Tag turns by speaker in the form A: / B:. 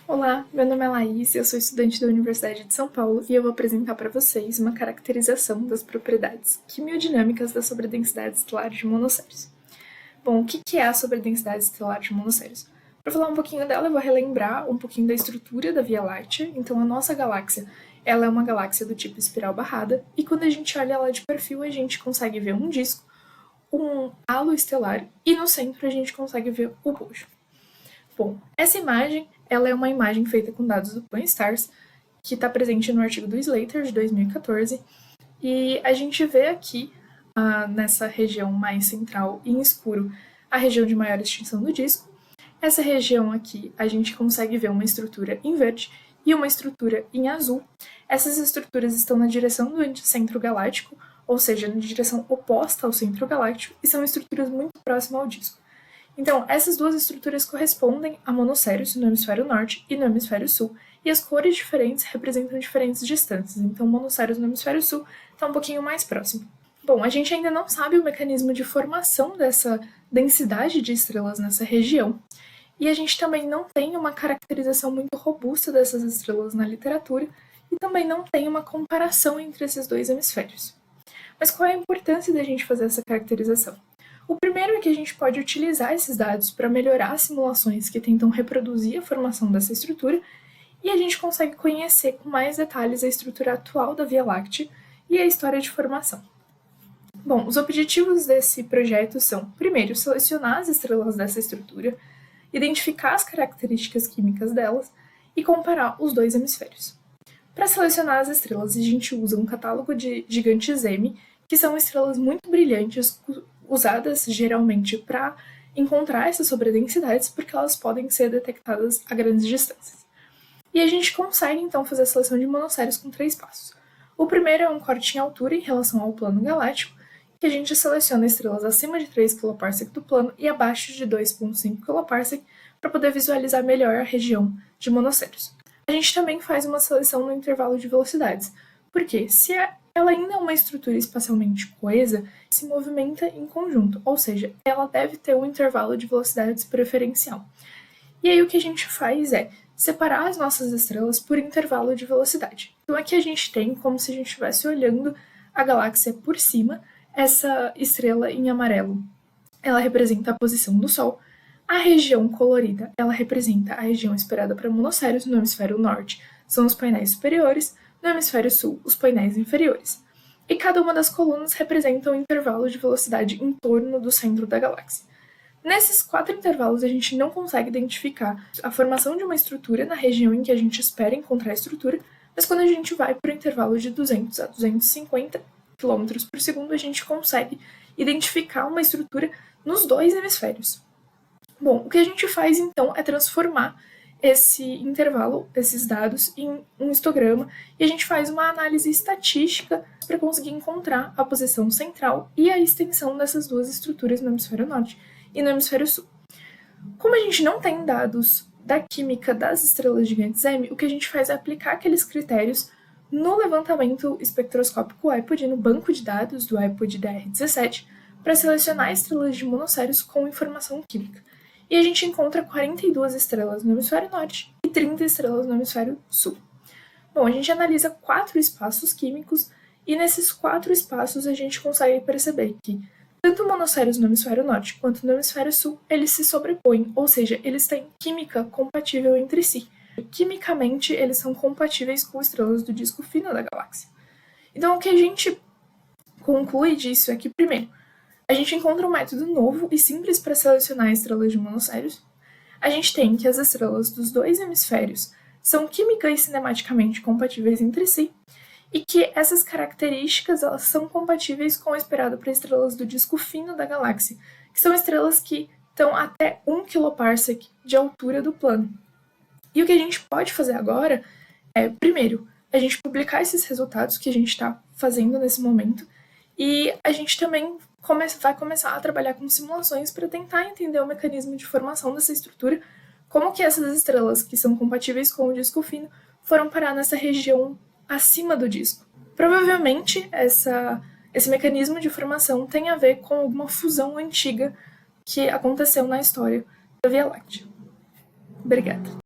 A: Olá, meu nome é Laís, eu sou estudante da Universidade de São Paulo e eu vou apresentar para vocês uma caracterização das propriedades quimiodinâmicas da sobredensidade estelar de monocéros. Bom, o que é a sobredensidade estelar de monocéros? Para falar um pouquinho dela, eu vou relembrar um pouquinho da estrutura da Via Láctea. Então, a nossa galáxia, ela é uma galáxia do tipo espiral barrada, e quando a gente olha ela de perfil, a gente consegue ver um disco, um halo estelar, e no centro a gente consegue ver o bojo. Bom, essa imagem ela é uma imagem feita com dados do Pan-STARRS, que está presente no artigo do Slater, de 2014, e a gente vê aqui, nessa região mais central e em escuro, a região de maior extinção do disco. Essa região aqui, a gente consegue ver uma estrutura em verde e uma estrutura em azul. Essas estruturas estão na direção do anticentro galáctico, ou seja, na direção oposta ao centro galáctico, e são estruturas muito próximas ao disco. Então, essas duas estruturas correspondem a monocéros no hemisfério norte e no hemisfério sul, e as cores diferentes representam diferentes distâncias. Então, monocéros no hemisfério sul está um pouquinho mais próximo. Bom, a gente ainda não sabe o mecanismo de formação dessa densidade de estrelas nessa região, e a gente também não tem uma caracterização muito robusta dessas estrelas na literatura, e também não tem uma comparação entre esses dois hemisférios. Mas qual é a importância da gente fazer essa caracterização? O primeiro é que a gente pode utilizar esses dados para melhorar simulações que tentam reproduzir a formação dessa estrutura, e a gente consegue conhecer com mais detalhes a estrutura atual da Via Láctea e a história de formação. Bom, os objetivos desse projeto são, primeiro, selecionar as estrelas dessa estrutura, identificar as características químicas delas e comparar os dois hemisférios. Para selecionar as estrelas, a gente usa um catálogo de gigantes M, que são estrelas muito brilhantes, usadas geralmente para encontrar essas sobredensidades, porque elas podem ser detectadas a grandes distâncias. E a gente consegue, então, fazer a seleção de monocéros com 3 passos. O primeiro é um corte em altura em relação ao plano galáctico, que a gente seleciona estrelas acima de 3 kPa do plano e abaixo de 2,5 kPa para poder visualizar melhor a região de monocéros. A gente também faz uma seleção no intervalo de velocidades, porque se ela ainda é uma estrutura espacialmente coesa, se movimenta em conjunto, ou seja, ela deve ter um intervalo de velocidades preferencial. E aí o que a gente faz é separar as nossas estrelas por intervalo de velocidade. Então aqui a gente tem como se a gente estivesse olhando a galáxia por cima, essa estrela em amarelo, ela representa a posição do Sol. A região colorida, ela representa a região esperada para monocéros no hemisfério norte, são os painéis superiores, no hemisfério sul, os painéis inferiores. E cada uma das colunas representa um intervalo de velocidade em torno do centro da galáxia. Nesses 4 intervalos, a gente não consegue identificar a formação de uma estrutura na região em que a gente espera encontrar a estrutura, mas quando a gente vai para o intervalo de 200 a 250 km por segundo, a gente consegue identificar uma estrutura nos 2 hemisférios. Bom, o que a gente faz então é transformar esse intervalo, esses dados, em um histograma, e a gente faz uma análise estatística para conseguir encontrar a posição central e a extensão dessas duas estruturas no hemisfério norte e no hemisfério sul. Como a gente não tem dados da química das estrelas gigantes M, o que a gente faz é aplicar aqueles critérios no levantamento espectroscópico iPod, no banco de dados do iPod DR17, para selecionar estrelas de monocéros com informação química. E a gente encontra 42 estrelas no hemisfério norte e 30 estrelas no hemisfério sul. Bom, a gente analisa 4 espaços químicos e nesses 4 espaços a gente consegue perceber que tanto monocéros no hemisfério norte quanto no hemisfério sul, eles se sobrepõem, ou seja, eles têm química compatível entre si. Quimicamente, eles são compatíveis com estrelas do disco fino da galáxia. Então, o que a gente conclui disso é que, primeiro, a gente encontra um método novo e simples para selecionar estrelas de monocéros. A gente tem que as estrelas dos 2 hemisférios são química e cinematicamente compatíveis entre si, e que essas características elas são compatíveis com o esperado para estrelas do disco fino da galáxia, que são estrelas que estão até 1 kPa de altura do plano. E o que a gente pode fazer agora é, primeiro, a gente publicar esses resultados que a gente está fazendo nesse momento, e a gente também vai começar a trabalhar com simulações para tentar entender o mecanismo de formação dessa estrutura, como que essas estrelas que são compatíveis com o disco fino foram parar nessa região acima do disco. Provavelmente esse mecanismo de formação tem a ver com alguma fusão antiga que aconteceu na história da Via Láctea. Obrigada.